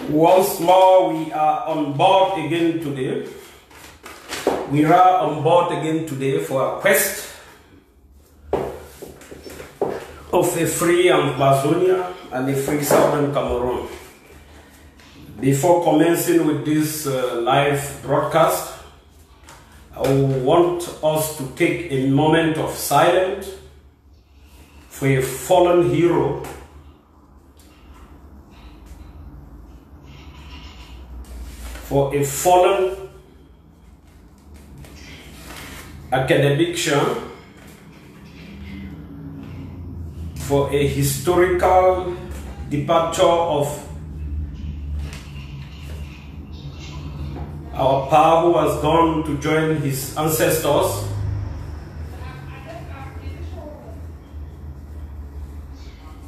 Once more, we are on board again today. We are on board again today for a quest of a free Ambazonia and a free Southern Cameroon. Before commencing with this live broadcast, I want us to take a moment of silence for a fallen hero, for a fallen academician, for a historical departure of our pa who has gone to join his ancestors.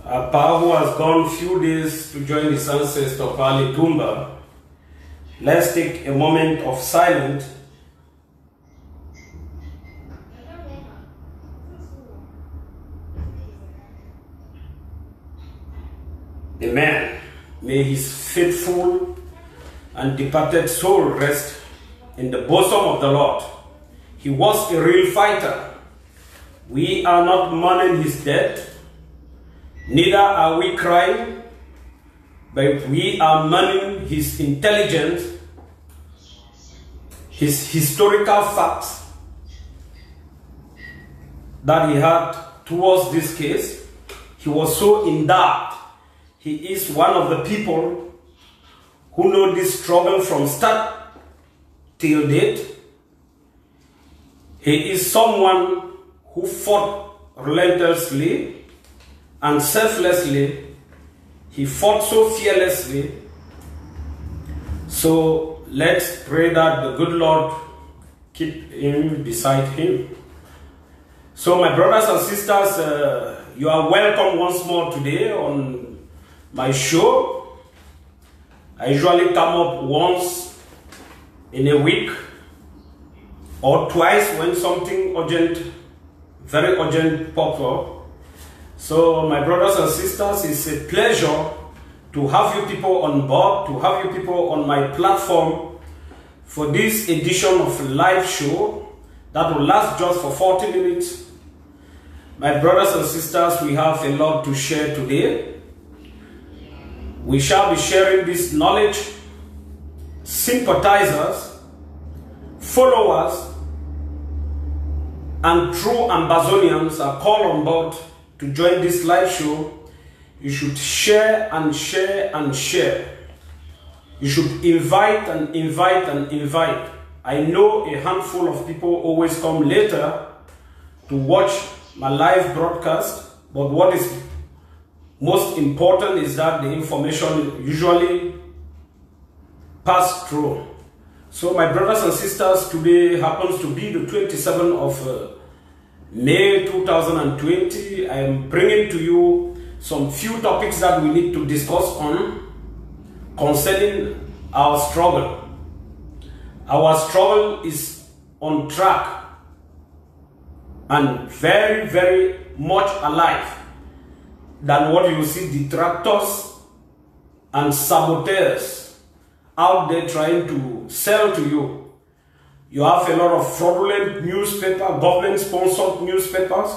Our pa who has gone few days to join his ancestor, Pali Tumba. Let's take a moment of silence Amen. May his faithful and departed soul rest in the bosom of the Lord. He was a real fighter. We are not mourning his death, neither are we crying, but we are mourning his intelligence, his historical facts that he had towards this case. He was so endowed. He is one of the people who know this struggle from start till date. He is someone who fought relentlessly and selflessly. He fought so fearlessly. So let's pray that the good Lord keep him beside him. So my brothers and sisters, you are welcome once more today on my show. I usually come up once in a week or twice when something urgent, very urgent pops up. So my brothers and sisters, it's a pleasure to have you people on board, to have you people on my platform for this edition of live show that will last just for 40 minutes. My brothers and sisters, we have a lot to share today. We shall be sharing this knowledge. Sympathizers, followers, and true Ambazonians are called on board to join this live show. You should share and share and share. You should invite and invite and invite. I know a handful of people always come later to watch my live broadcast, but what is most important is that the information usually pass through. So my brothers and sisters, today happens to be the 27th of May 2020. I am bringing to you some few topics that we need to discuss on concerning our struggle. Our struggle is on track and very, very much alive than what you see detractors and saboteurs out there trying to sell to you. You have a lot of fraudulent newspaper, government-sponsored newspapers,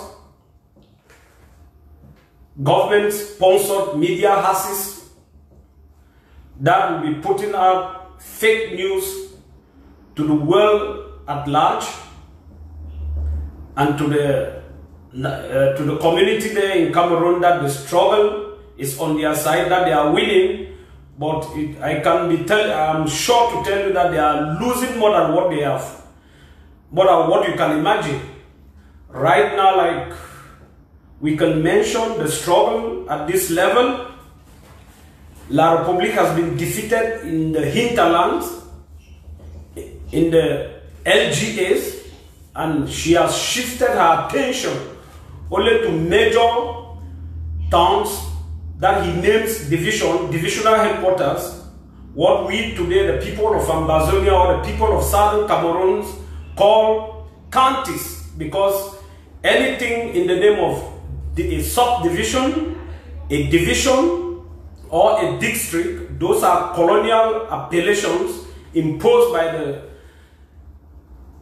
government-sponsored media houses that will be putting out fake news to the world at large and to the community there in Cameroon that the struggle is on their side, that they are winning, but I'm sure to tell you that they are losing more than what they have, more than what you can imagine. Right now, like we can mention the struggle at this level. La Republique has been defeated in the hinterlands, in the LGAs, and she has shifted her attention only to major towns that he names divisional headquarters, what we today, the people of Ambazonia or the people of Southern Cameroon, call counties, because anything in the name of a subdivision, a division, or a district, those are colonial appellations imposed by the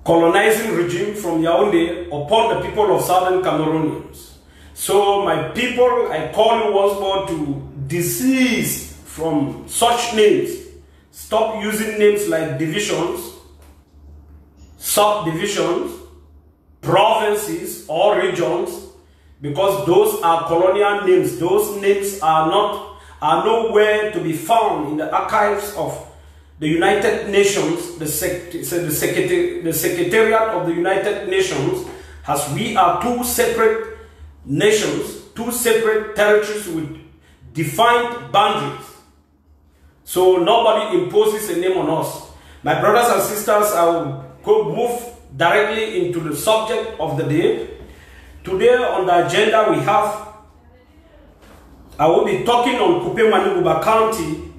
colonizing regime from Yaoundé upon the people of Southern Cameroonians. So my people, I call you once more to desist from such names. Stop using names like divisions, subdivisions, provinces or regions, because those are colonial names. Those names are nowhere to be found in the archives of the United Nations, the Secretariat of the United Nations, as we are two separate nations, two separate territories with defined boundaries. So nobody imposes a name on us. My brothers and sisters, I will move directly into the subject of the day. Today on the agenda we have, I will be talking on Kupe Mwaningumba County,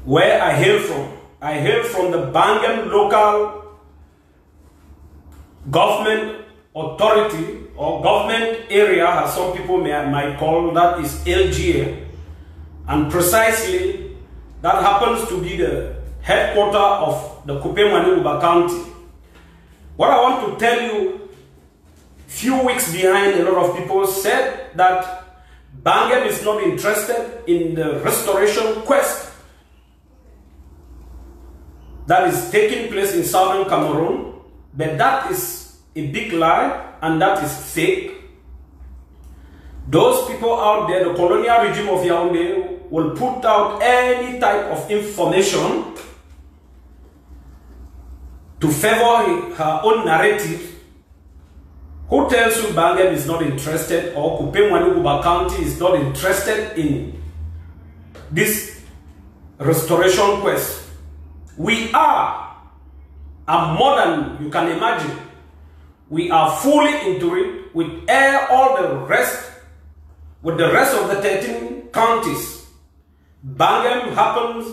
where I hail from. I hail from the Bangem local government authority or government area, as some people might call, that is LGA. And precisely, that happens to be the headquarters of the Kupe Mwaningumba County. What I want to tell you, few weeks behind, a lot of people said that Bangem is not interested in the restoration quest that is taking place in Southern Cameroon, but that is a big lie and that is fake. Those people out there, the colonial regime of Yaoundé, will put out any type of information to favor her own narrative. Who tells you Bangem is not interested, or Kupe Mwaningumba County is not interested in this restoration quest? We are, and more than you can imagine, we are fully into it with all the rest, with the rest of the 13 counties. Bangem happens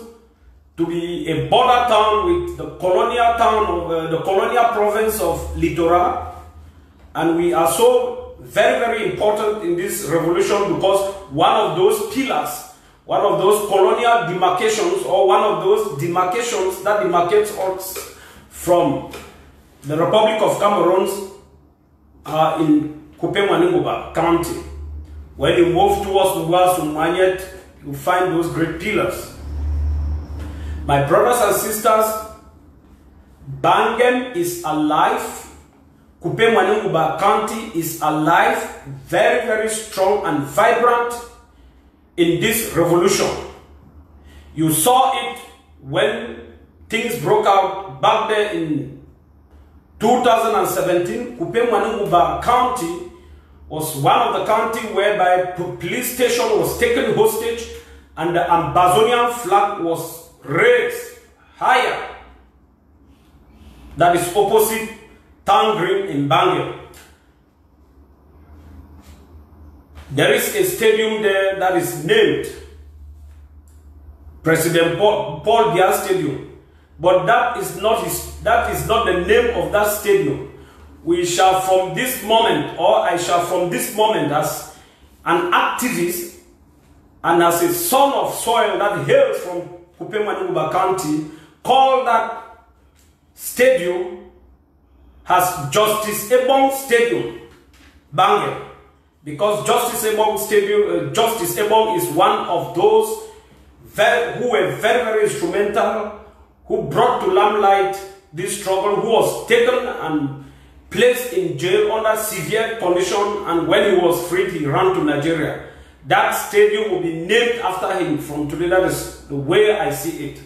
to be a border town with the colonial town of the colonial province of Littoral, and we are so very, very important in this revolution because one of those pillars, one of those colonial demarcations, or one of those demarcations that demarcates us from the Republic of Cameroon are in Kupe Mwaningumba County. When you move towards Mwanyet, you find those great pillars. My brothers and sisters, Bangem is alive. Kupe Mwaningumba County is alive, very, very strong and vibrant in this revolution. You saw it when things broke out back there in 2017. Kupe Mwaningumba County was one of the counties whereby police station was taken hostage and the Ambazonian flag was raised higher. That is opposite Town Green in Bangem. There is a stadium there that is named President Paul Biya Stadium, but that is not the name of that stadium. We shall from this moment, or I shall from this moment, as an activist and as a son of soil that hails from Kupe Mwaningumba County, call that stadium as Justice Ebong Stadium, Bangem. Because Justice Ebong is one of those who were very, very instrumental, who brought to limelight this struggle, who was taken and placed in jail under severe condition, and when he was freed, he ran to Nigeria. That stadium will be named after him from today. That is the way I see it.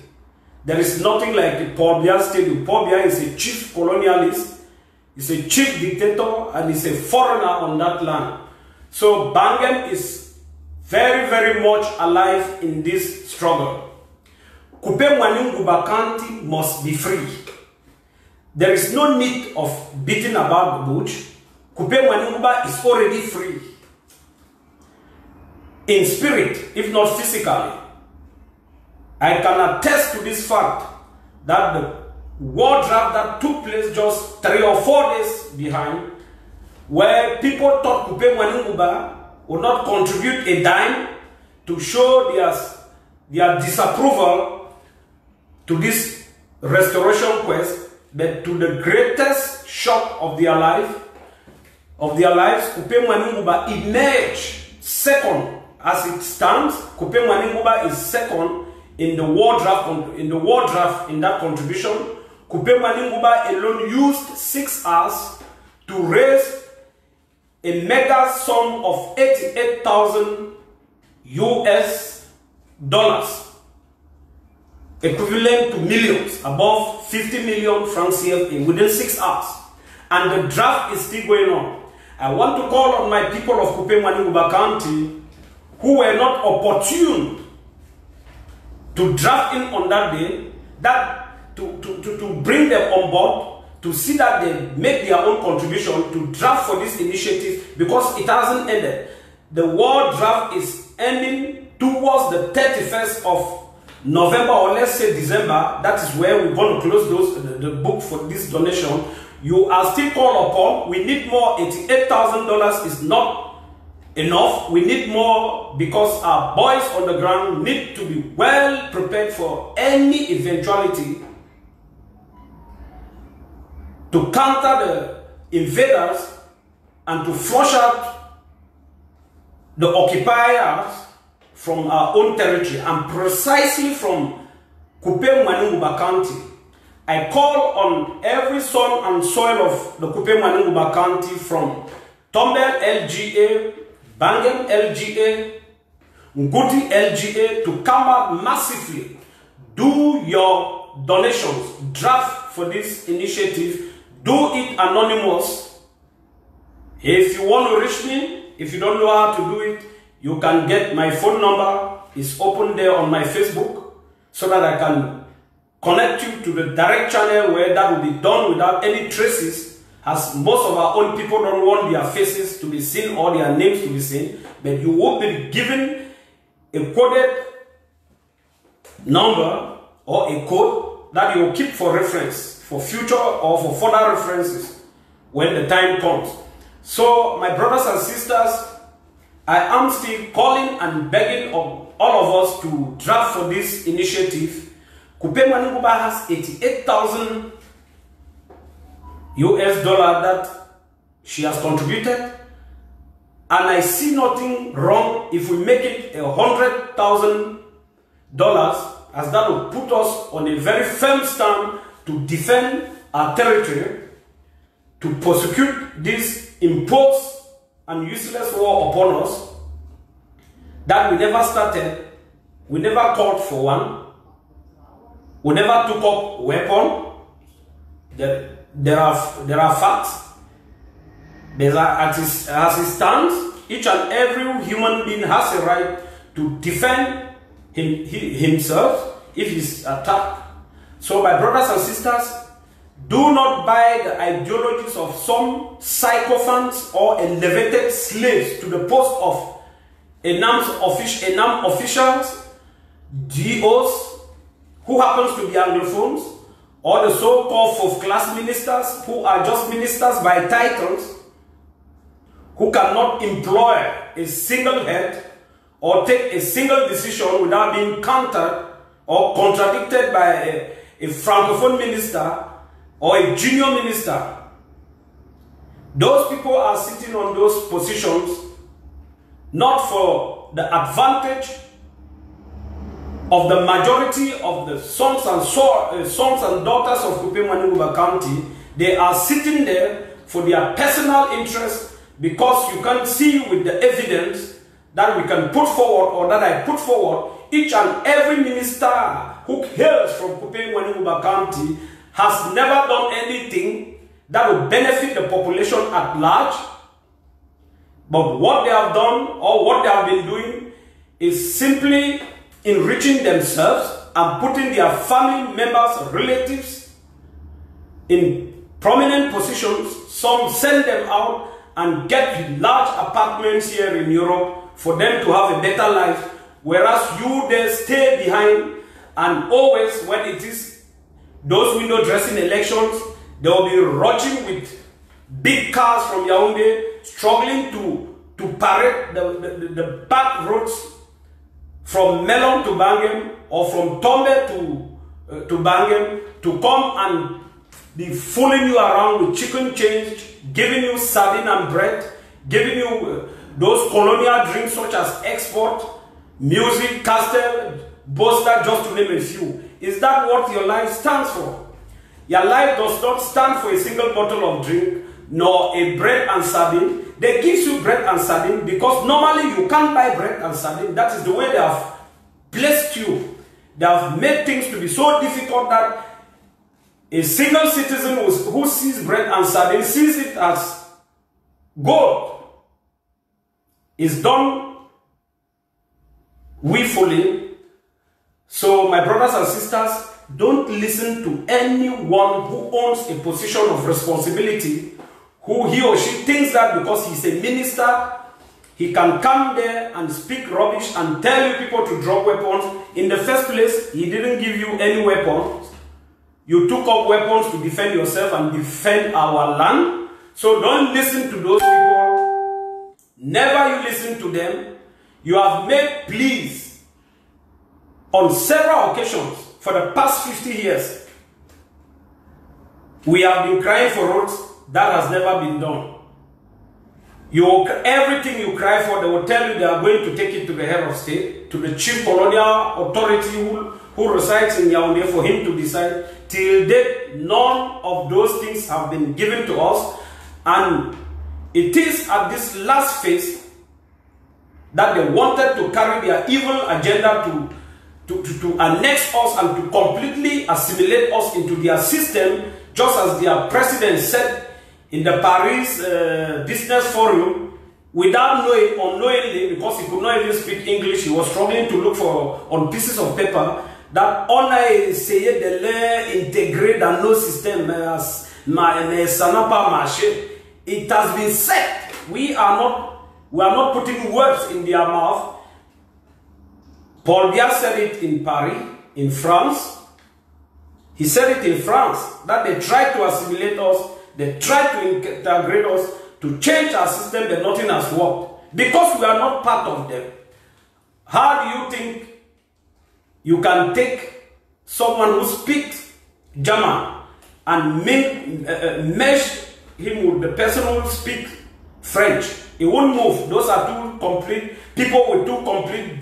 There is nothing like the Paul Biya Stadium. Paul Biya is a chief colonialist, he's a chief dictator, and he's a foreigner on that land. So Bangem is very, very much alive in this struggle. Kupe Mwaningumba County must be free. There is no need of beating about the bush. Kupe Mwaningumba is already free. In spirit, if not physically. I can attest to this fact that the war draft that took place just 3 or 4 days behind, where people thought Kupe Mwaningumba would not contribute a dime, to show their disapproval to this restoration quest, but to the greatest shock of their lives, Kupe Mwaningbuba emerged second. As it stands, Kupe Mwaningbuba is second in the war draft in that contribution. Kupe Mwaningbuba alone used 6 hours to raise a mega sum of $88,000 US, equivalent to millions, above 50 million francs CFA within 6 hours. And the draft is still going on. I want to call on my people of Kupe Mwaningbuba County who were not opportune to draft in on that day, that to bring them on board, to see that they make their own contribution to draft for this initiative, because it hasn't ended. The war draft is ending towards the 31st of November, or let's say December. That is where we're going to close the book for this donation. You are still called upon. We need more. $88,000 is not enough. We need more, because our boys on the ground need to be well prepared for any eventuality to counter the invaders and to flush out the occupiers from our own territory, and precisely from Kupe Mwaningbuba County. I call on every son and soil of the Kupe Mwaningbuba County, from Tombel LGA, Bangem LGA, Nguti LGA, to come up massively. Do your donations, draft for this initiative. Do it anonymous. If you want to reach me, if you don't know how to do it, you can get my phone number. It's open there on my Facebook, so that I can connect you to the direct channel where that will be done without any traces, as most of our own people don't want their faces to be seen or their names to be seen. But you will be given a coded number or a code that you will keep for reference, for future or for further references when the time comes. So, my brothers and sisters, I am still calling and begging of all of us to draft for this initiative. Kupe Mwaningbuba has $88,000 US that she has contributed, and I see nothing wrong if we make it $100,000, as that will put us on a very firm stand to defend our territory, to prosecute this imposed and useless war upon us that we never started. We never called for one. We never took up weapon. There are facts. As it stands, each and every human being has a right to defend himself if he's attacked. So, my brothers and sisters, do not buy the ideologies of some sycophants or elevated slaves to the post of ENAM officials, GOs, who happens to be Anglophones, or the so-called fourth-class ministers who are just ministers by titles, who cannot employ a single head or take a single decision without being countered or contradicted by a francophone minister or a junior minister. Those people are sitting on those positions not for the advantage of the majority of the sons and daughters of Kupe Mwaningbuba County. They are sitting there for their personal interest, because you can see with the evidence that we can put forward, or that I put forward, each and every minister who hails from Kupe Mwaningbuba County has never done anything that will benefit the population at large. But what they have done, or what they have been doing, is simply enriching themselves and putting their family members, relatives in prominent positions. Some send them out and get large apartments here in Europe for them to have a better life, whereas you there stay behind, and always when it is those window dressing elections, they will be rushing with big cars from Yaoundé, struggling to parade the back roads from Melon to Bangem or from Tombe to Bangem to come and be fooling you around with chicken change, giving you sardine and bread, giving you those colonial drinks such as export, music, castel, boaster, just to name a few. Is that what your life stands for? Your life does not stand for a single bottle of drink, nor a bread and sardine. They give you bread and sardine because normally you can't buy bread and sardine. That is the way they have placed you. They have made things to be so difficult that a single citizen who sees bread and sardine sees it as gold. It's done willfully. So my brothers and sisters, don't listen to anyone who owns a position of responsibility, who he or she thinks that because he's a minister, he can come there and speak rubbish and tell you people to drop weapons. In the first place, he didn't give you any weapons. You took up weapons to defend yourself and defend our land. So don't listen to those people. Never you listen to them. You have made pleas on several occasions for the past 50 years. We have been crying for roads. That has never been done. Everything you cry for, they will tell you they are going to take it to the head of state, to the chief colonial authority who resides in Yaoundé for him to decide. Till date, none of those things have been given to us. And it is at this last phase that they wanted to carry their evil agenda to annex us and to completely assimilate us into their system, just as their president said in the Paris Business Forum, without knowing, unknowingly, because he could not even speak English, he was struggling to look for on pieces of paper that on a essayé de l'intégrer dans nos systèmes, mais ça n'a pas marché. It has been said. We are not putting words in their mouth. Paul Biya said it in Paris, in France. He said it in France, that they tried to assimilate us, they tried to integrate us, to change our system, but nothing has worked. Because we are not part of them. How do you think you can take someone who speaks German and mesh him with the person who speaks French? It won't move. Those are two complete people with two complete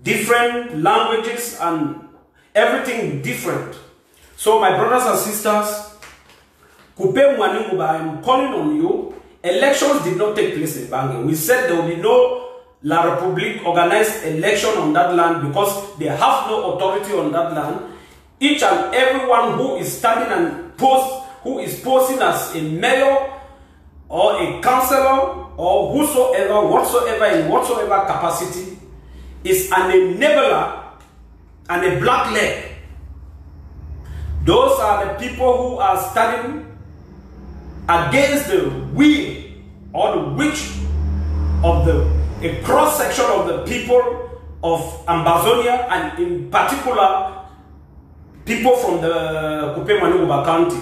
different languages and everything different. So my brothers and sisters, Kupe Mwaningouba, I'm calling on you. Elections did not take place in Bangui. We said there will be no La République organized election on that land because they have no authority on that land. Each and everyone who is standing and who is posing as a mayor or a councillor or whatsoever in whatsoever capacity is an enabler and a black leg. Those are the people who are standing against the will or the wish of a cross section of the people of Ambazonia, and in particular people from the Kupe Mwaningouba County.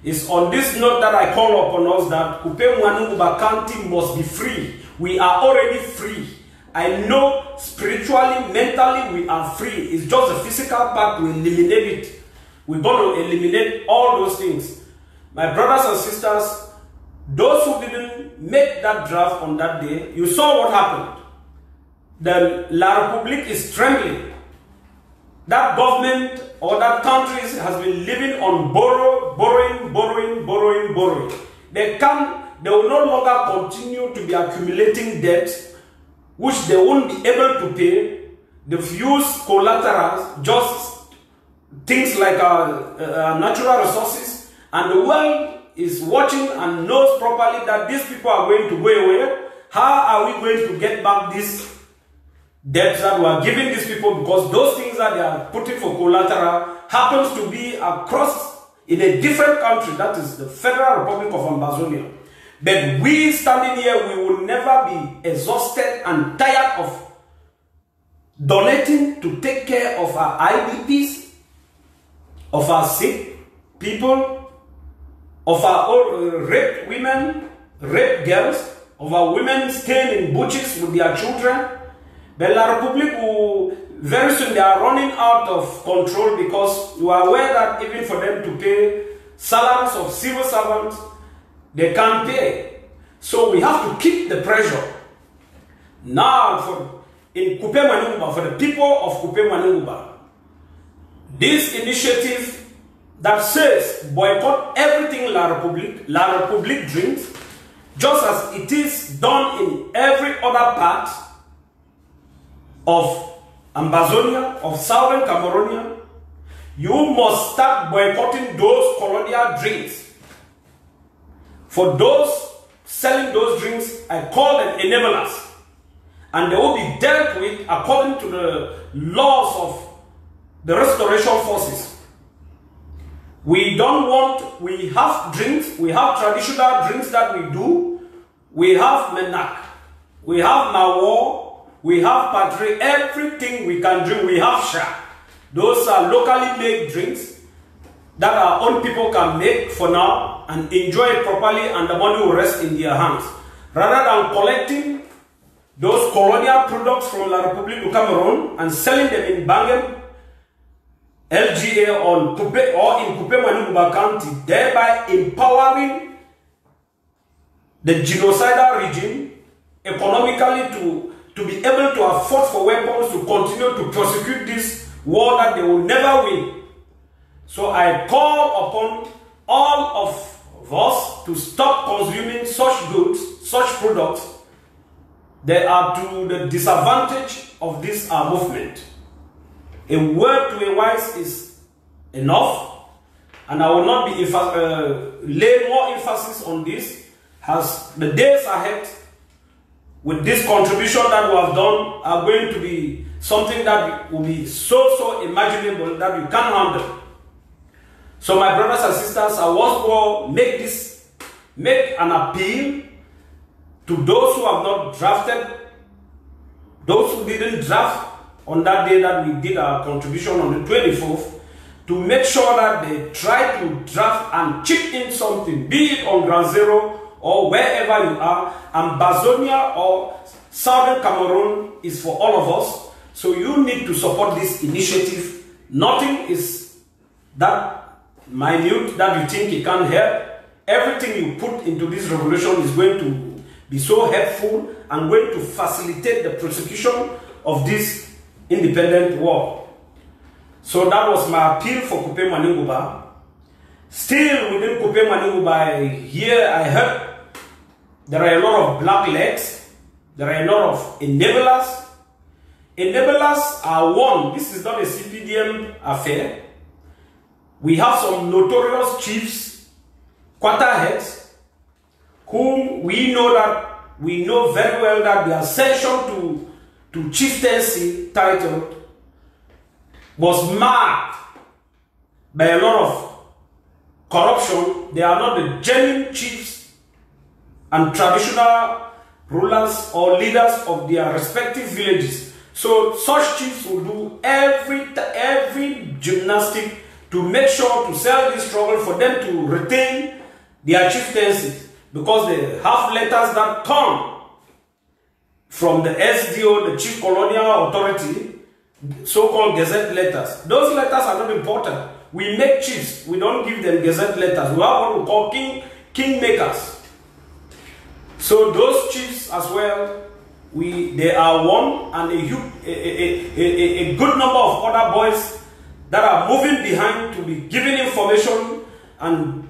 It's on this note that I call upon us that Kupe Mwaningouba County must be free. We are already free. I know spiritually, mentally we are free. It's just the physical part to eliminate it. We're going to eliminate all those things. My brothers and sisters, those who didn't make that draft on that day, you saw what happened. The La République is trembling. That government or that country has been living on borrowing. They will no longer continue to be accumulating debts, which they won't be able to pay. They've used collaterals, just things like natural resources, and the world is watching and knows properly that these people are going to go away. How are we going to get back these debts that we are giving these people? Because those things that they are putting for collateral happens to be across in a different country, that is the Federal Republic of Ambazonia. But we standing here, we will never be exhausted and tired of donating to take care of our IDPs, of our sick people, of our raped women, raped girls, of our women staying in butches with their children. But La Republique will, very soon they are running out of control, because you are aware that even for them to pay salaries of civil servants, they can't pay. So we have to keep the pressure. Now, in Kupe Manyunguba, for the people of Kupe Manyunguba, this initiative that says boycott everything La Republique drinks, just as it is done in every other part of Ambazonia, of Southern Cameroon, you must start boycotting those colonial drinks. For those selling those drinks, I call them enablers. And they will be dealt with according to the laws of the restoration forces. We don't want, we have drinks, we have traditional drinks that we do. We have Menak, we have Mawo, we have Patri, everything we can drink. We have Sha. Those are locally made drinks that our own people can make for now and enjoy it properly, and the money will rest in their hands. Rather than collecting those colonial products from La Republique du Cameroun and selling them in Bangem, LGA, or in Kupe Manyunguba County, thereby empowering the genocidal regime economically to be able to afford for weapons to continue to prosecute this war that they will never win. So I call upon all of us to stop consuming such goods, such products. They are to the disadvantage of this movement. A word to a wise is enough, and I will not be lay more emphasis on this, as the days ahead with this contribution that we have done are going to be something that will be so imaginable that you can't handle. So my brothers and sisters, I once more make an appeal to those who have not drafted, those who didn't draft on that day that we did our contribution on the 24th, to make sure that they try to draft and chip in something, be it on Ground Zero or wherever you are. Ambazonia or Southern Cameroon is for all of us. So you need to support this initiative. Nothing is that minute that you think it can help. Everything you put into this revolution is going to be so helpful and going to facilitate the prosecution of this independent war. So that was my appeal for Kupe Manyunguba. Still within Kupe Manyunguba, here I heard there are a lot of black legs, there are a lot of enablers. Enablers are one, this is not a CPDM affair. We have some notorious chiefs, quarterheads, whom we know very well that the ascension to chieftaincy title was marked by a lot of corruption. They are not the genuine chiefs and traditional rulers or leaders of their respective villages. So such chiefs will do every gymnastic to make sure to sell this struggle for them to retain their chieftaincies, because they have letters that come from the SDO, the Chief Colonial Authority, so-called Gazette letters. Those letters are not important. We make chiefs, we don't give them Gazette letters. We have what we call kingmakers. So those chiefs as well, they are one, and a good number of other boys that are moving behind to be giving information and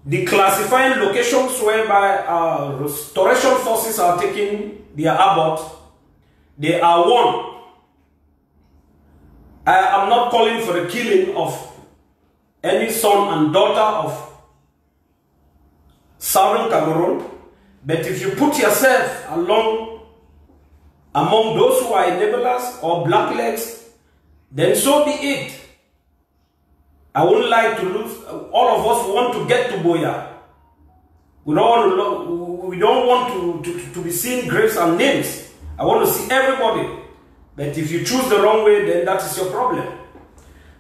declassifying locations whereby restoration forces are taking their abort. They are one. I am not calling for the killing of any son and daughter of Southern Cameroon, but if you put yourself among those who are enablers or blacklegs, then so be it. I wouldn't like to lose. All of us want to get to Boya. We don't want to be seeing graves and names. I want to see everybody. But if you choose the wrong way, then that is your problem.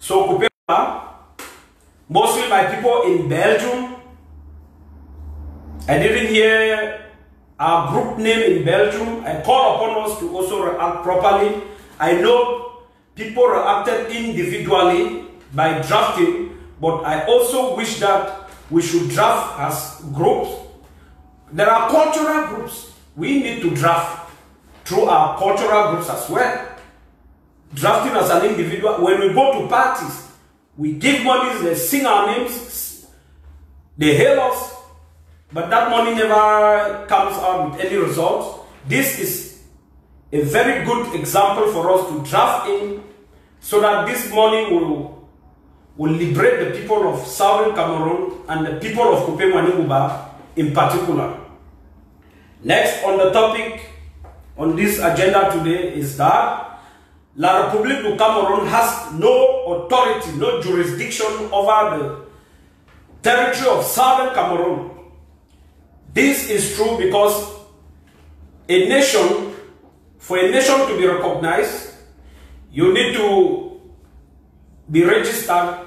So Kupe, mostly my people in Belgium, I didn't hear our group name in Belgium. I call upon us to also react properly. I know people reacted individually by drafting, but I also wish that we should draft as groups. There are cultural groups. We need to draft through our cultural groups as well. Drafting as an individual. When we go to parties, we give money, they sing our names, they hail us, but that money never comes out with any results. This is a very good example for us to draft in, so that this money will liberate the people of Southern Cameroon and the people of Kupe Maniguba in particular. Next on the topic on this agenda today is that La République du Cameroun has no authority, no jurisdiction over the territory of Southern Cameroon. This is true because a nation, for a nation to be recognized, you need to be registered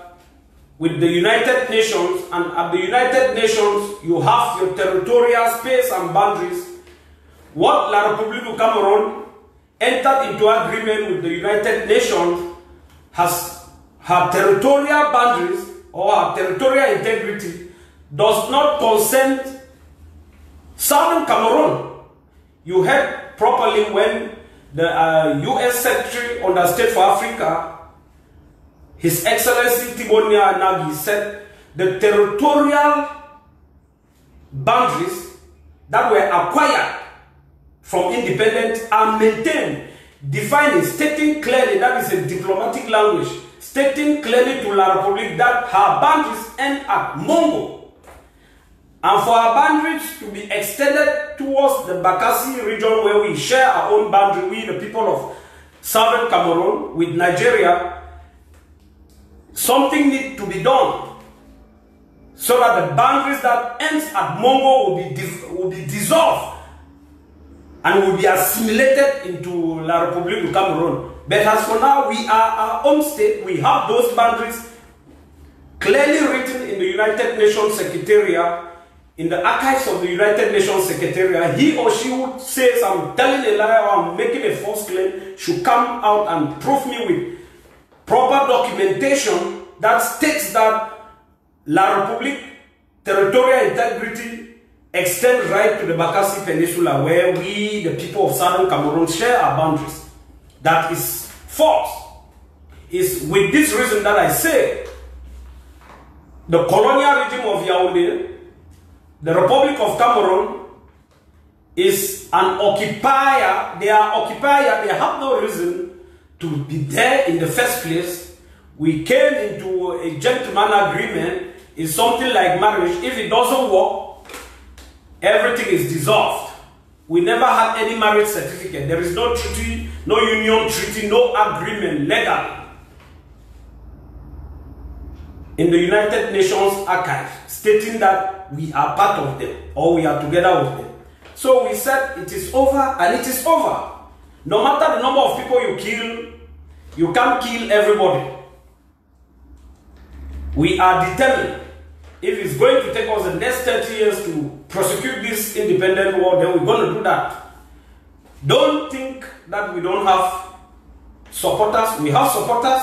with the United Nations, and at the United Nations you have your territorial space and boundaries. What La République du Cameroun entered into agreement with the United Nations has her territorial boundaries or her territorial integrity does not concern Southern Cameroon. You heard properly when the U.S. Secretary on the State for Africa, His Excellency Timonia Nagy, said the territorial boundaries that were acquired from independence are maintained, defining, stating clearly, that is a diplomatic language, stating clearly to La République that her boundaries end at Mongo. And for our boundaries to be extended towards the Bakassi region where we share our own boundary, we the people of Southern Cameroon with Nigeria, something needs to be done so that the boundaries that ends at Mongo will be dissolved and will be assimilated into La République du Cameroun. But as for now, we are our own state. We have those boundaries clearly written in the United Nations Secretariat, in the archives of the United Nations Secretariat. He or she who says I'm telling a lie or I'm making a false claim should come out and prove me with proper documentation that states that La République territorial integrity extends right to the Bakassi Peninsula, where we, the people of Southern Cameroon, share our boundaries. That is false. It's with this reason that I say the colonial regime of Yaoundé, the Republic of Cameroon, is an occupier. They are occupier. They have no reason to be there in the first place. We came into a gentleman agreement. It's something like marriage. If it doesn't work, everything is dissolved. We never had any marriage certificate. There is no treaty, no union treaty, no agreement legal in the United Nations archive stating that we are part of them or we are together with them. So we said it is over, and it is over. No matter the number of people you kill, you can't kill everybody. We are determined. If it's going to take us the next 30 years to prosecute this independent war, then we're going to do that. Don't think that we don't have supporters. We have supporters.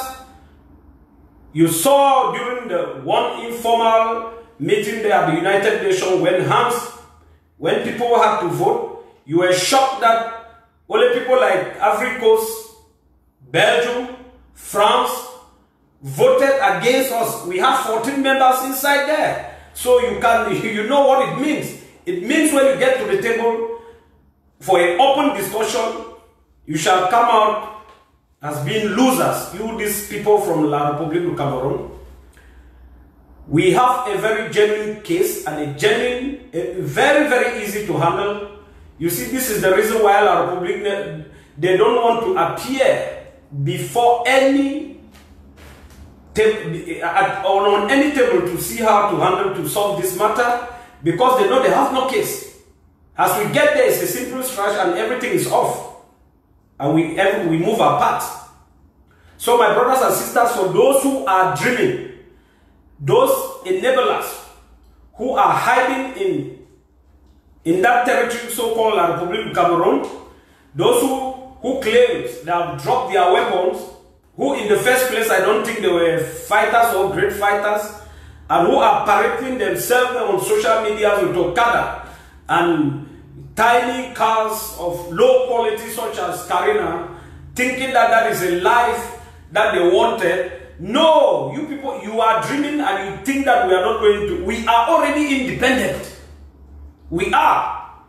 You saw during the one informal meeting there at the United Nations when people had to vote, you were shocked that only people like Ivory Coast, Belgium, France voted against us. We have 14 members inside there. So you know what it means. It means when you get to the table for an open discussion, you shall come out as being losers. You, these people from La République du Cameroun. We have a very genuine case and very, very easy to handle. You see, this is the reason why La République, they don't want to appear before any on any table to see how to solve this matter, because they know they have no case. As we get there, it's a simple scratch and everything is off, and we move apart. So my brothers and sisters, for those who are dreaming, those enablers who are hiding in in that territory, so-called La République du Cameroon, those who claim they have dropped their weapons, who in the first place I don't think they were fighters or great fighters, and who are parading themselves on social media with Okada and tiny cars of low quality such as Carina, thinking that that is a life that they wanted. No, you people, you are dreaming and you think that we are not going to. We are already independent. We are.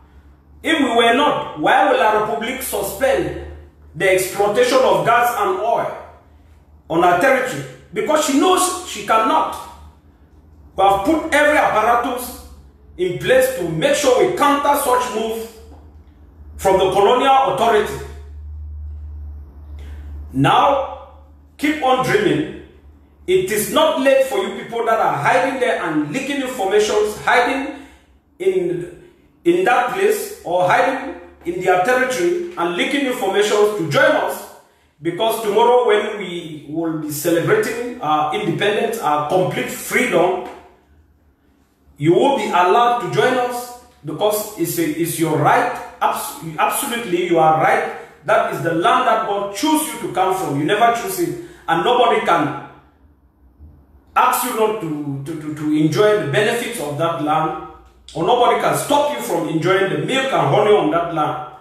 If we were not, why will La République suspend the exploitation of gas and oil on our territory? Because she knows she cannot. We have put every apparatus in place to make sure we counter such move from the colonial authority. Now, keep on dreaming. It is not late for you people that are hiding there and leaking information, hiding in that place or hiding in their territory and leaking information to join us, because tomorrow when we will be celebrating our independence, our complete freedom, you will be allowed to join us, because it's your right. Absolutely, you are right. That is the land that God chose you to come from. You never choose it, and nobody can ask you not to enjoy the benefits of that land, or nobody can stop you from enjoying the milk and honey on that land.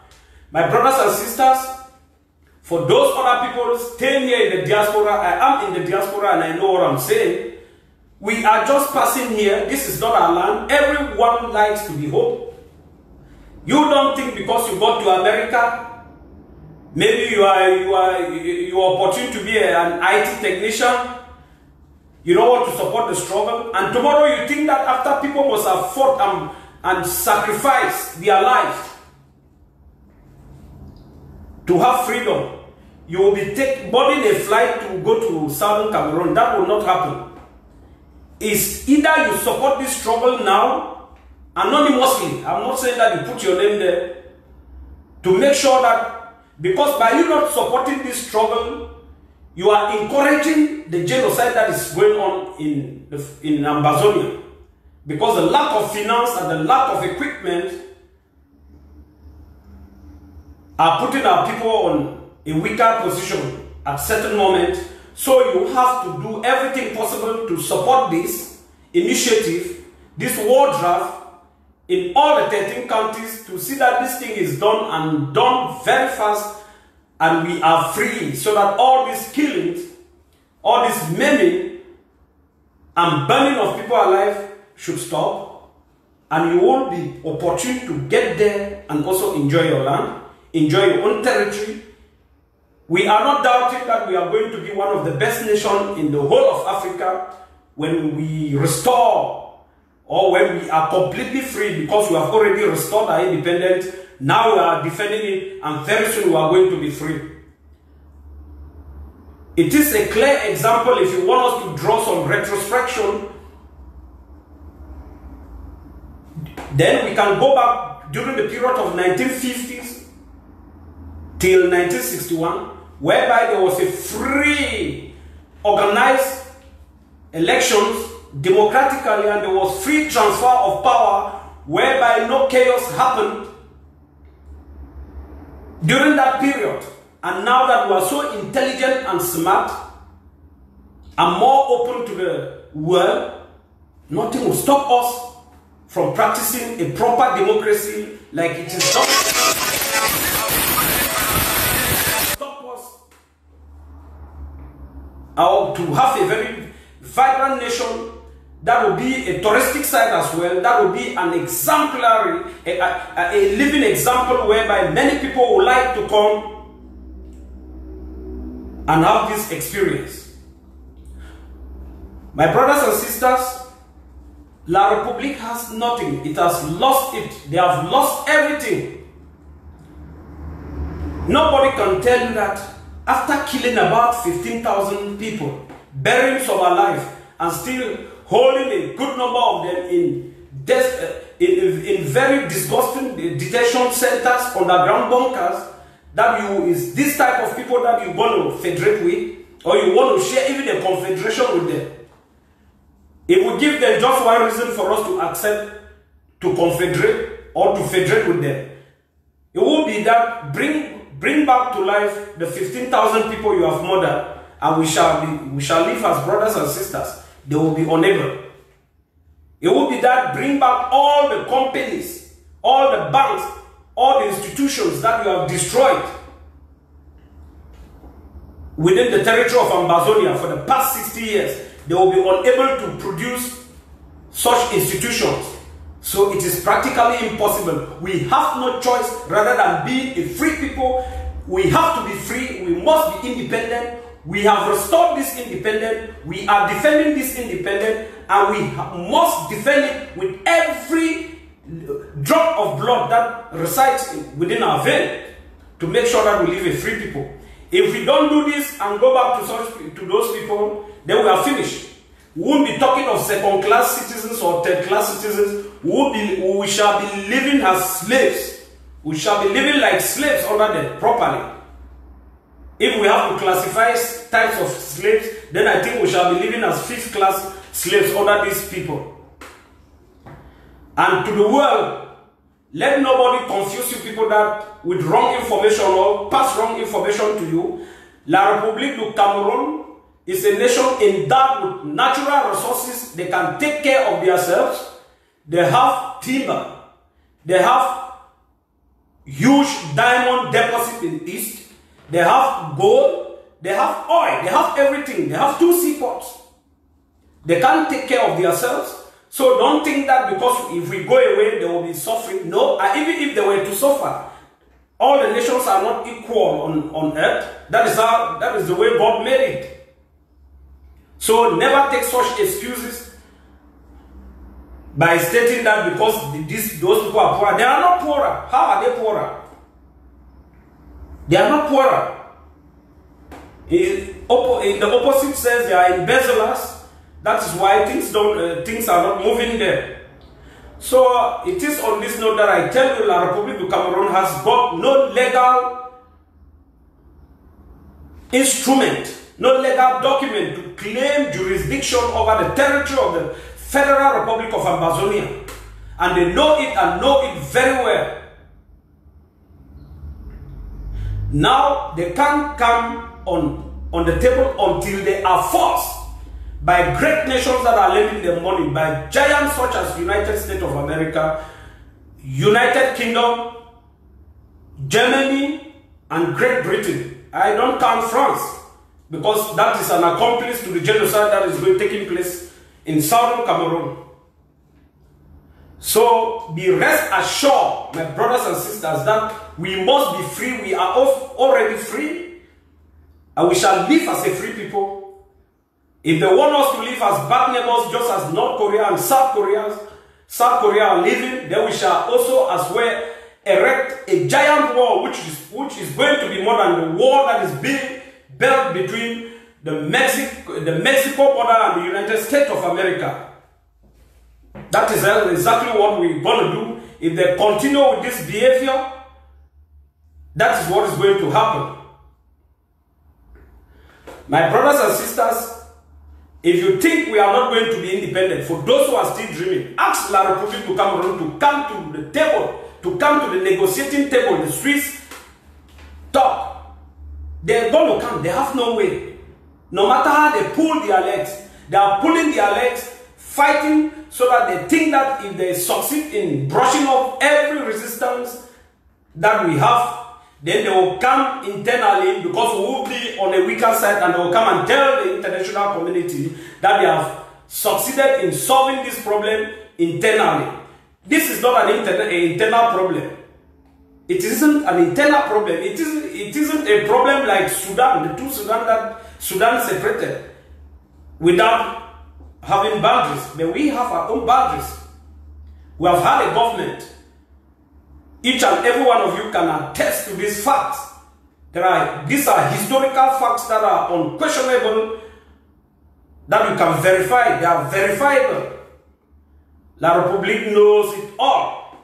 My brothers and sisters, for those other people staying here in the diaspora, I am in the diaspora and I know what I'm saying. We are just passing here. This is not our land. Everyone likes to be home. You don't think because you got to America, maybe you are opportune to be an IT technician, you don't want to support the struggle, and tomorrow you think that after people must have fought and sacrificed their lives to have freedom, you will be boarding a flight to go to Southern Cameroon. That will not happen. It's either you support this struggle now, anonymously. I'm not saying that you put your name there, to make sure that, because by you not supporting this struggle, you are encouraging the genocide that is going on in Amazonia. Because the lack of finance and the lack of equipment are putting our people on a weaker position at certain moments. So you have to do everything possible to support this initiative, this war draft, in all the 13 countries, to see that this thing is done, and done very fast, and we are free, so that all these killings, all this maiming and burning of people alive should stop, and you will be opportune to get there and also enjoy your land, enjoy your own territory. We are not doubting that we are going to be one of the best nations in the whole of Africa when we restore, or when we are completely free, because we have already restored our independence. Now we are defending it, and very soon we are going to be free. It is a clear example. If you want us to draw some retrospection, then we can go back during the period of 1950s till 1961, whereby there was a free, organized elections democratically, and there was free transfer of power, whereby no chaos happened during that period. And now that we are so intelligent and smart and more open to the world, nothing will stop us from practicing a proper democracy like it is done. Stop us to have a very vibrant nation that will be a touristic site as well, that will be an exemplary, a living example whereby many people would like to come and have this experience. My brothers and sisters, La République has nothing. It has lost it. They have lost everything. Nobody can tell you that after killing about 15,000 people, burying some alive, and still holding a good number of them in very disgusting detention centers, underground bunkers, that is this type of people that you want to federate with, or you want to share even a confederation with them. It will give them just one reason for us to accept to confederate. or to federate with them. It will be that bring back to life the 15,000 people you have murdered, and we shall live as brothers and sisters. They will be unable. It will be that bring back all the companies, all the banks, all the institutions that you have destroyed within the territory of Ambazonia for the past 60 years. They will be unable to produce such institutions. So it is practically impossible. We have no choice rather than being a free people. We have to be free. We must be independent. We have restored this independence. We are defending this independence, and we must defend it with every drop of blood that resides within our vein to make sure that we live a free people. If we don't do this and go back to those people, then we are finished. We won't be talking of second-class citizens or third-class citizens. We shall be living as slaves. We shall be living like slaves under them properly. If we have to classify types of slaves, then I think we shall be living as fifth-class slaves under these people. And to the world, let nobody confuse you people that with wrong information or pass wrong information to you. La République du Cameroon is a nation endowed with natural resources. They can take care of themselves. They have timber. They have huge diamond deposit in East. They have gold. They have oil. They have everything. They have 2 seaports. They can't take care of themselves. So don't think that because if we go away, they will be suffering. No, even if they were to suffer, all the nations are not equal on earth. That is the way God made it. So never take such excuses by stating that because those people are poorer. They are not poorer. How are they poorer? They are not poorer. The opposite says they are embezzlers. That is why things are not moving there. So it is on this note that I tell you, La République du Cameroon has got no legal instrument, no legal document to claim jurisdiction over the territory of the Federal Republic of Ambazonia. And they know it and know it very well. Now they can't come on the table until they are forced by great nations that are lending them money, by giants such as United States of America, United Kingdom, Germany, and Great Britain. I don't count France, because that is an accomplice to the genocide that is taking place in southern Cameroon. So be rest assured, my brothers and sisters, that we must be free. We are already free, and we shall live as a free people. If they want us to live as bad neighbors, just as North Korea and South Korea are living, then we shall also as well erect a giant wall, which is going to be more than the wall that is being built between the Mexico border and the United States of America. That is exactly what we're going to do. If they continue with this behavior, that is what is going to happen. My brothers and sisters, if you think we are not going to be independent, for those who are still dreaming, ask La République du Cameroon to come to the table, to come to the negotiating table. The Swiss talk. They're going to come. They have no way. No matter how they pull their legs, they are pulling their legs, fighting, so that they think that if they succeed in brushing off every resistance that we have, then they will come internally, because we will be on a weaker side, and they will come and tell the international community that they have succeeded in solving this problem internally. This is not an internal problem. It isn't an internal problem. It isn't a problem like Sudan, the two Sudan that Sudan separated without having boundaries. But we have our own boundaries. We have had a government. Each and every one of you can attest to these facts. These are historical facts that are unquestionable, that you can verify. They are verifiable. La République knows it all.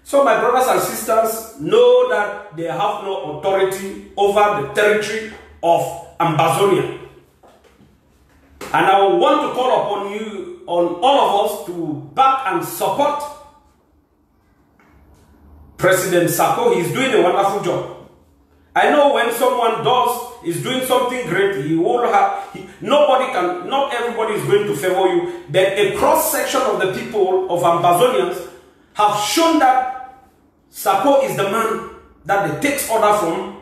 So my brothers and sisters, know that they have no authority over the territory of Ambazonia. And I want to call upon you, on all of us, to back and support President Sako, he's doing a wonderful job. I know when someone is doing something great, not everybody is going to favor you, but a cross-section of the people of Ambazonians have shown that Sako is the man that they take order from.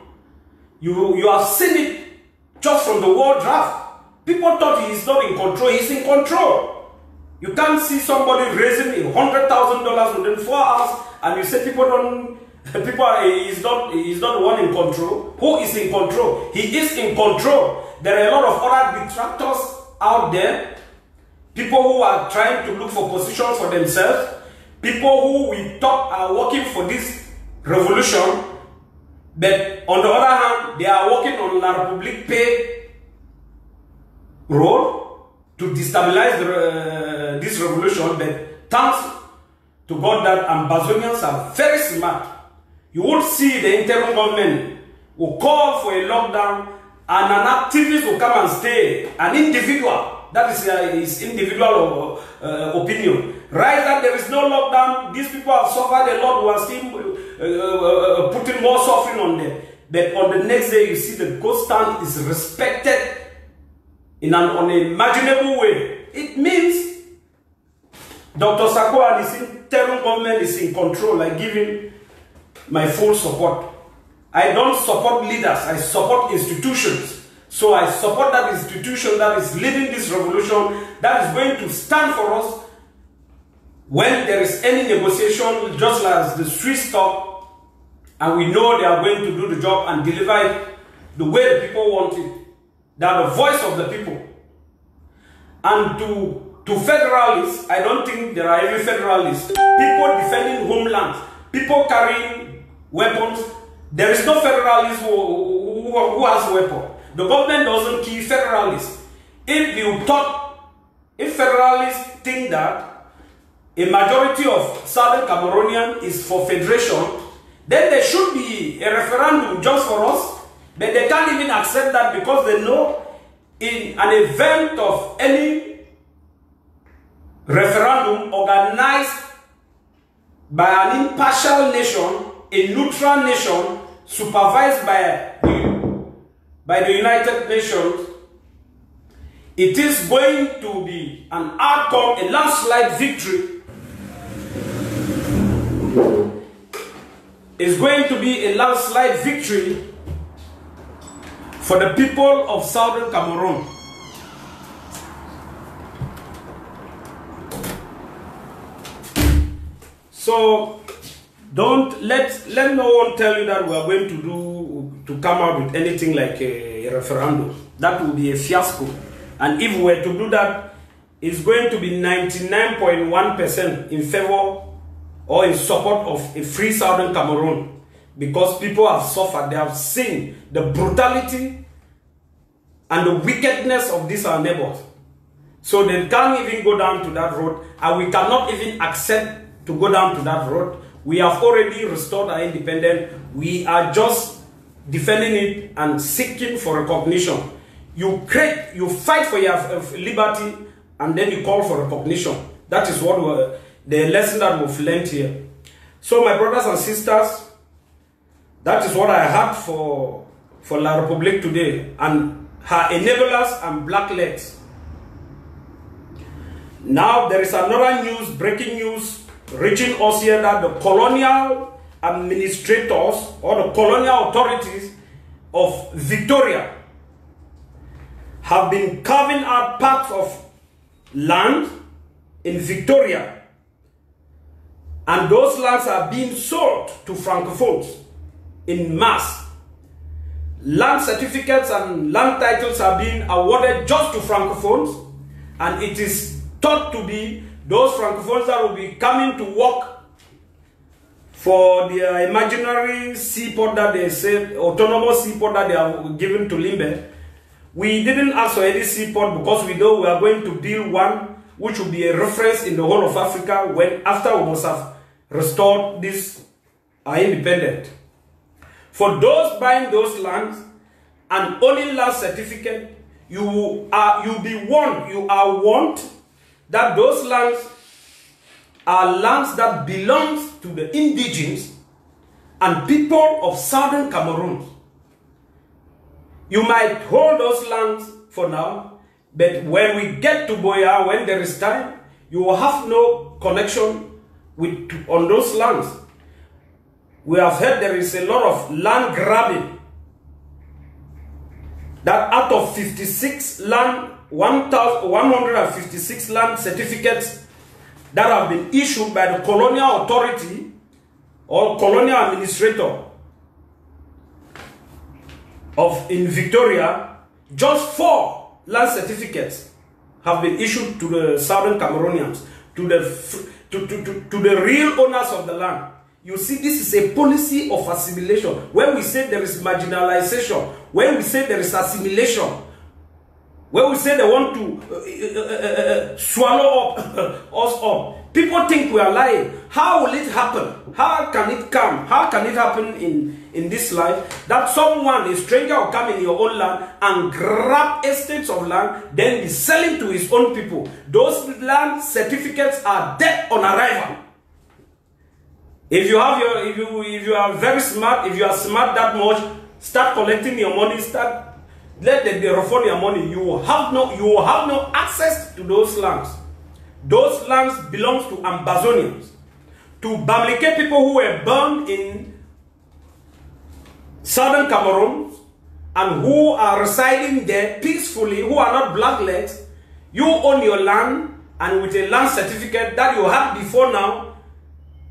You have seen it just from the world draft. People thought he's not in control. He's in control. You can't see somebody raising $100,000 within 4 hours and you say he's not the one in control. Who is in control? He is in control. There are a lot of other detractors out there. People who are trying to look for positions for themselves. People who we thought are working for this revolution. But on the other hand, they are working on La République paid role to destabilize this revolution. But thanks to God that Ambazonians are very smart. You will see the interim government will call for a lockdown and an activist will come and stay. An individual, that is his individual opinion. Right that there is no lockdown, these people have suffered a lot, we are still putting more suffering on them. But on the next day, you see the ghost stand is respected in an unimaginable way. It means Dr. Sako and his interim government is in control. I give him my full support. I don't support leaders, I support institutions. So I support that institution that is leading this revolution, that is going to stand for us when there is any negotiation, just as the Swiss talk, and we know they are going to do the job and deliver it the way the people want it. They are the voice of the people. And to federalists, I don't think there are any federalists. People defending homelands, people carrying weapons. There is no federalist who has a weapon. The government doesn't kill federalists. If federalists think that a majority of Southern Cameroonian is for federation, then there should be a referendum just for us. But they can't even accept that because they know in an event of any referendum organized by an impartial nation, a neutral nation, supervised by the United Nations, it is going to be an outcome, a landslide victory. It's going to be a landslide victory for the people of Southern Cameroon. So don't let no one tell you that we are going to come out with anything like a referendum. That will be a fiasco. And if we were to do that, it's going to be 99.1% in favor or in support of a free Southern Cameroon, because people have suffered. They have seen the brutality and the wickedness of these our neighbors. So they can't even go down to that road, and we cannot even accept to go down to that road. We have already restored our independence. We are just defending it and seeking for recognition. You fight for your liberty, and then you call for recognition. That is what the lesson that we've learned here. So my brothers and sisters, that is what I had for La République today, and her enablers and blacklegs. Now there is another news, breaking news, reaching us here that the colonial administrators or the colonial authorities of Victoria have been carving out parts of land in Victoria, and those lands are being sold to Francophones in mass. Land certificates and land titles are being awarded just to Francophones, and it is thought to be those Francophones that will be coming to work for the imaginary seaport that they say, autonomous seaport that they have given to Limbe. We didn't ask for any seaport because we know we are going to build one which will be a reference in the whole of Africa when after we must have restored this independent. For those buying those lands and owning land certificate, you are warned that those lands are lands that belongs to the indigenes and people of southern Cameroon. You might hold those lands for now, but when we get to Buea, when there is time, you will have no connection on those lands. We have heard there is a lot of land grabbing. That out of 156 land certificates that have been issued by the colonial authority or colonial administrator in Victoria, just 4 land certificates have been issued to the southern Cameroonians, to the real owners of the land. You see, this is a policy of assimilation. When we say there is marginalization, when we say there is assimilation, when we say they want to swallow us up, people think we are lying. How will it happen? How can it come? How can it happen in this life that someone, a stranger, will come in your own land and grab estates of land, then be selling to his own people? Those land certificates are dead on arrival. If you have if you are very smart, if you are smart that much, start collecting your money, let them refund your money. You will have no access to those lands. Those lands belong to Ambazonians, to Bamileke people who were born in southern Cameroon and who are residing there peacefully, who are not blacklegs. You own your land, and with a land certificate that you had before now,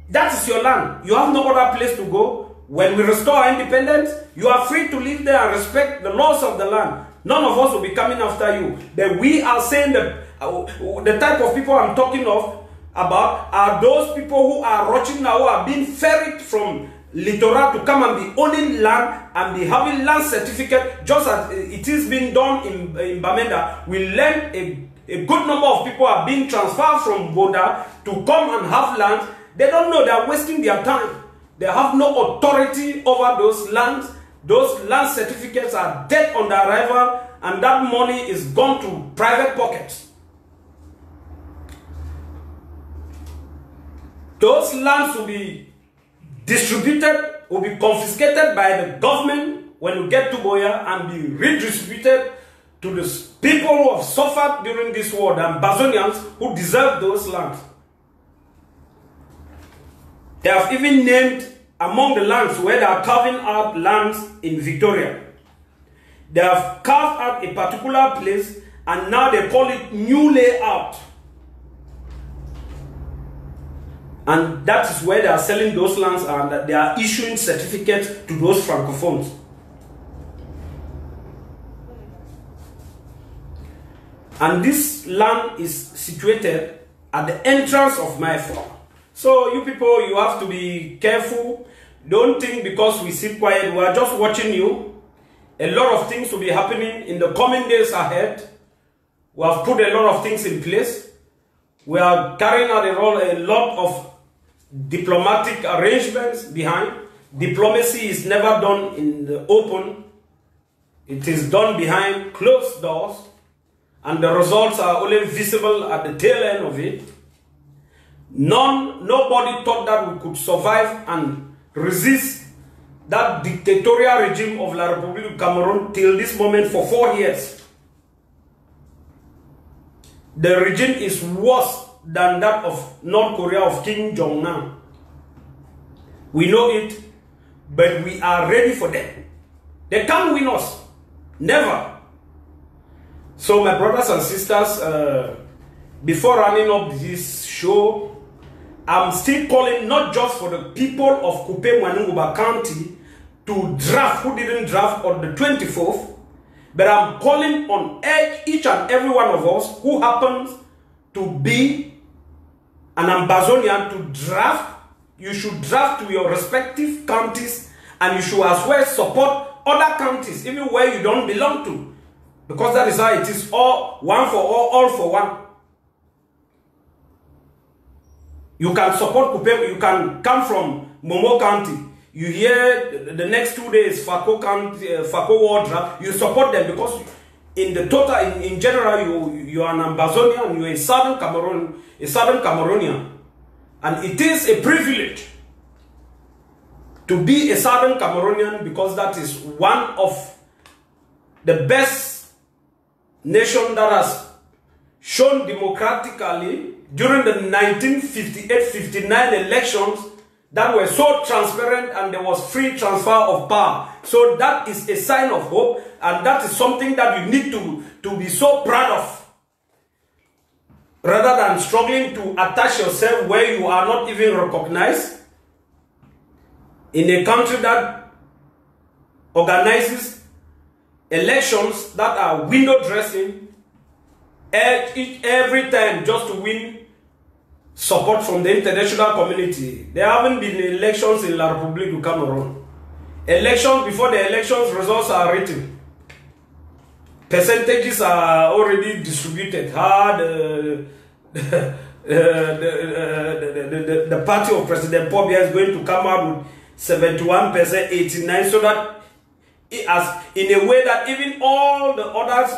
that is your land. You have no other place to go. When we restore our independence, you are free to live there and respect the laws of the land. None of us will be coming after you. But we are saying that the type of people I'm talking about are those people who are rushing now, who are being ferried from Littoral to come and be owning land and be having land certificate, just as it is being done in Bamenda. We learned a good number of people are being transferred from Boda to come and have land. They don't know, they are wasting their time. They have no authority over those lands. Those land certificates are dead on the arrival, and that money is gone to private pockets. Those lands will be distributed, will be confiscated by the government when we get to Buea and be redistributed to the people who have suffered during this war, the Ambazonians who deserve those lands. They have even named among the lands where they are carving out lands in Victoria. They have carved out a particular place and now they call it New Layout. And that is where they are selling those lands and they are issuing certificates to those francophones. And this land is situated at the entrance of my farm. So you people, you have to be careful. Don't think because we sit quiet, we are just watching you. A lot of things will be happening in the coming days ahead. We have put a lot of things in place. We are carrying out a lot of diplomatic arrangements behind. Diplomacy is never done in the open. It is done behind closed doors. And the results are only visible at the tail end of it. Nobody thought that we could survive and resist that dictatorial regime of La République du Cameroun till this moment for 4 years. The regime is worse than that of North Korea of Kim Jong-un. We know it, but we are ready for them. They can't win us. Never. So my brothers and sisters, before running up this show, I'm still calling not just for the people of Kupe Mwanunguba County to draft, who didn't draft on the 24th, but I'm calling on each and every one of us who happens to be an Ambazonian to draft. You should draft to your respective counties, and you should as well support other counties, even where you don't belong to. Because that is how it is, all one for all for one. You can support Kupe, you can come from Momo County. You hear the next 2 days Fako County, Fako War draft, you support them because in the total, in general, you are an Ambazonian, you are a Southern Cameroonian. And it is a privilege to be a Southern Cameroonian, because that is one of the best nation that has shown democratically during the 1958-59 elections that were so transparent and there was free transfer of power. So that is a sign of hope, and that is something that you need to be so proud of, rather than struggling to attach yourself where you are not even recognized in a country that organizes elections that are window dressing every time just to win support from the international community. There haven't been elections in La République du Cameroon. Elections, before the elections, results are written. Percentages are already distributed. The party of President Paul Biya is going to come out with 71%, 89%, so that it has, in a way that even all the others,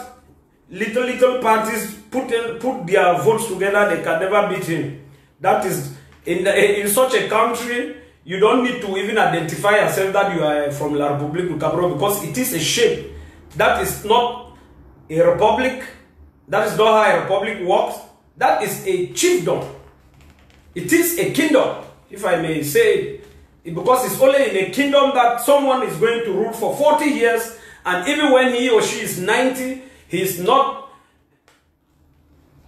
little parties put their votes together, they can never beat him. That is, in such a country, you don't need to even identify yourself that you are from La République du Cameroon, because it is a shame. That is not a republic. That is not how a republic works. That is a chiefdom. It is a kingdom, if I may say it, because it's only in a kingdom that someone is going to rule for 40 years, and even when he or she is 90, he is not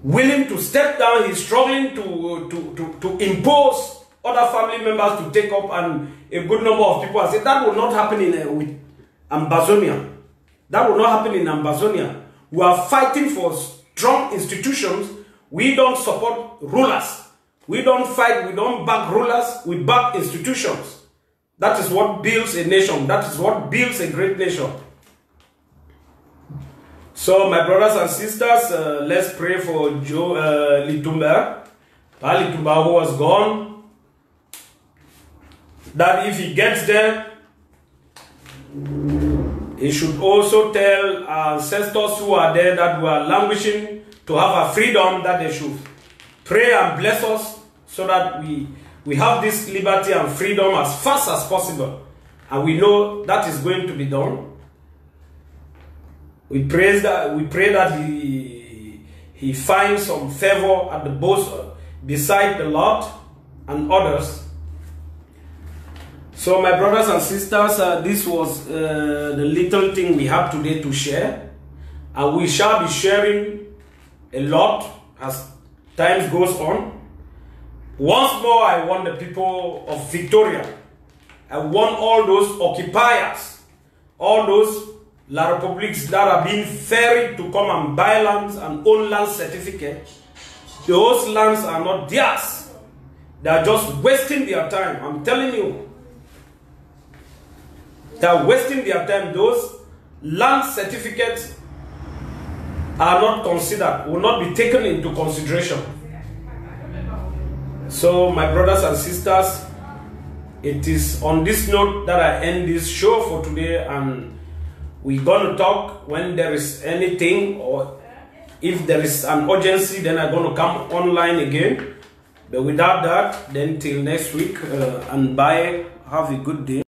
willing to step down. He's struggling to impose other family members to take up, and a good number of people have said that will not happen with Ambazonia. That will not happen in Ambazonia. We are fighting for strong institutions. We don't support rulers. We don't fight, we don't back rulers, we back institutions. That is what builds a nation. That is what builds a great nation. So, my brothers and sisters, let's pray for Joe Litumba. Litumba, who was gone, that if he gets there, he should also tell our ancestors who are there that we are languishing to have a freedom, that they should pray and bless us so that we have this liberty and freedom as fast as possible. And we know that is going to be done. We pray that he finds some favor at the boast beside the Lord and others. So, my brothers and sisters, this was the little thing we have today to share, and we shall be sharing a lot as time goes on. Once more, I want the people of Victoria, I want all those occupiers, all those La Républiques that are being ferried to come and buy lands and own land certificates. Those lands are not theirs. They are just wasting their time. I'm telling you. They are wasting their time. Those land certificates are not considered, will not be taken into consideration. So, my brothers and sisters, it is on this note that I end this show for today, and we're going to talk when there is anything, or if there is an urgency, then I'm going to come online again. But without that, then till next week, and bye. Have a good day.